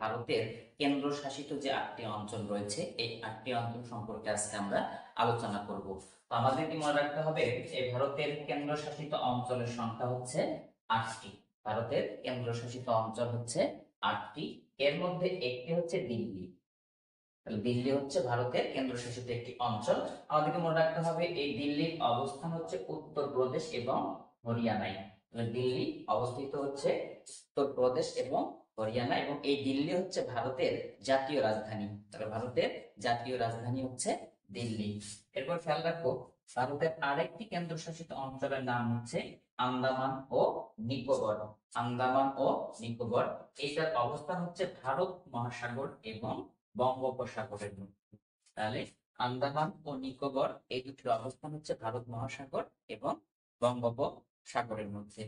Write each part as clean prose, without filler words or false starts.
ভারতের কেন্দ্রশাসিত যে 8টি অঞ্চল রয়েছে এই 8টি অঞ্চল সম্পর্কে আজকে আমরা আলোচনা করব। তো আমাদেরকে মনে রাখতে হবে এই ভারতের কেন্দ্রশাসিত অঞ্চলের সংখ্যা হচ্ছে 8টি। ভারতের কেন্দ্রশাসিত অঞ্চল হচ্ছে 8টি। এর মধ্যে একটি হচ্ছে দিল্লি। তাহলে দিল্লি হচ্ছে ভারতের কেন্দ্রশাসিত একটি অঞ্চল। আমাদেরকে মনে রাখতে হবে এই দিল্লির অবস্থান হচ্ছে উত্তরপ্রদেশ এবং হরিয়ানায়। তাহলে দিল্লি অবস্থিত হচ্ছে উত্তরপ্রদেশ এবং হরিয়ানা, এবং এই দিল্লি হচ্ছে ভারতের জাতীয় রাজধানী। তাহলে ভারতের জাতীয় রাজধানী হচ্ছে দিল্লি। এরপর খেয়াল রাখো, ভারতের আরেকটি কেন্দ্রশাসিত অঞ্চলের নাম হচ্ছে আন্দামান ও নিকোবর। আন্দামান ও নিকোবর, এইটার অবস্থান হচ্ছে ভারত মহাসাগর এবং বঙ্গোপসাগরের মধ্যে। তাহলে আন্দামান ও নিকোবর এই দুটির অবস্থান হচ্ছে ভারত মহাসাগর এবং বঙ্গোপসাগরের মধ্যে।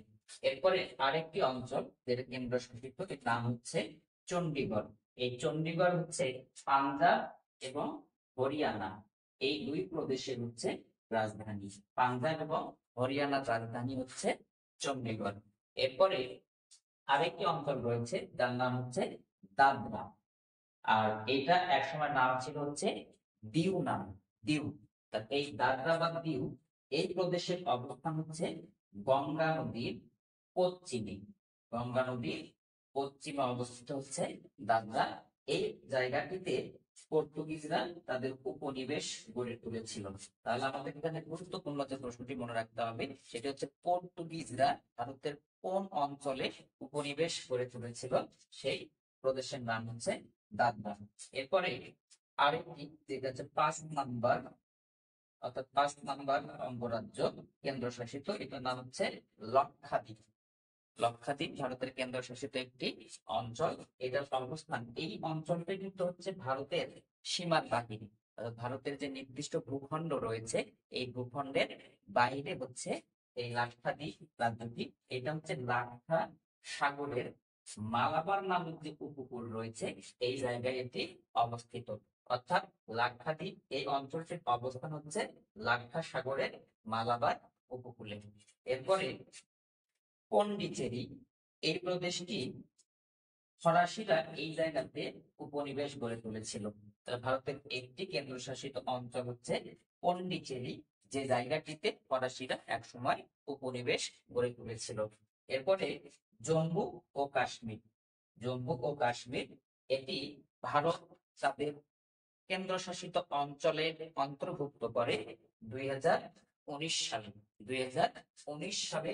এরপরে আরেকটি অঞ্চল যেটা কেন্দ্রশাসিত, এর নাম হচ্ছে চণ্ডীগড়। এই চণ্ডীগড় হচ্ছে পাঞ্জাব এবং হরিয়ানা এই দুই প্রদেশের হচ্ছে রাজধানী। পাঞ্জাব এবং হরিয়ানার রাজধানী হচ্ছে চণ্ডীগড়। এরপরে আরেকটি অঞ্চল রয়েছে যার নাম হচ্ছে দাদরা। আর এটা একসময় নাম ছিল হচ্ছে দিউ নাম, দিউ। তা এই দাদরা বা দিউ এই প্রদেশের অবস্থান হচ্ছে গঙ্গা নদীর পশ্চিমে। গঙ্গা নদীর পশ্চিমে অবস্থিত হচ্ছে দাদরা। এই জায়গাটিতে পর্তুগিজরা তাদের উপনিবেশ গড়ে তুলেছিল। তাহলে আমাদের এখানে গুরুত্বপূর্ণ যে প্রশ্নটি মনে রাখতে হবে সেটি হচ্ছে পর্তুগিজরা ভারতের কোন অঞ্চলে উপনিবেশ গড়ে তুলেছিল, সেই প্রদেশের নাম হচ্ছে দাদরা। এরপরে আরেকটি যেটা হচ্ছে 5 নাম্বার, অর্থাৎ 5 নাম্বার অঙ্গরাজ্য কেন্দ্রশাসিত, এটার নাম হচ্ছে লক্ষাদ্বীপ। লক্ষাদ্বীপ ভারতের কেন্দ্রশাসিত একটি অঞ্চল। এটার অবস্থান, এই অঞ্চলটা কিন্তু হচ্ছে ভারতের সীমার বাহিরে। ভারতের যে নির্দিষ্ট ভূখণ্ড রয়েছে এই ভূখণ্ডের বাইরে হচ্ছে এই লাক্ষাদ্বীপ রাজ্যটি। এটা হচ্ছে লাক্ষা সাগরের মালাবার নামক যে উপকূল রয়েছে এই জায়গায় এটি অবস্থিত। অর্থাৎ লাক্ষাদ্বীপ এই অঞ্চলটির অবস্থান হচ্ছে লাক্ষা সাগরের মালাবার উপকূলে। এরপরে পন্ডিচেরি এই প্রদেশটি ফরাসিরা এই জায়গাতে উপনিবেশ গড়ে তুলেছিল। তাহলে ভারতের একটি কেন্দ্রশাসিত অঞ্চল হচ্ছে পন্ডিচেরি, যে জায়গাটিতে ফরাসিরা একসময় উপনিবেশ গড়ে তুলেছিল। এরপরে জম্মু ও কাশ্মীর। জম্মু ও কাশ্মীর এটি ভারত তাদের কেন্দ্রশাসিত অঞ্চলের অন্তর্ভুক্ত করে 2019 সালে। 2019 সালে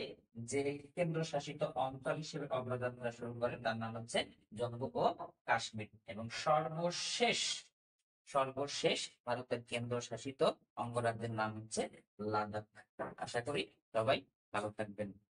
যে কেন্দ্রশাসিত অঞ্চল হিসেবে অগ্রযাত্রা শুরু করে তার নাম হচ্ছে জম্মু ও কাশ্মীর। এবং সর্বশেষ সর্বশেষ ভারতের কেন্দ্রশাসিত অঙ্গরাজ্যের নাম হচ্ছে লাদাখ। আশা করি সবাই ভালো থাকবেন।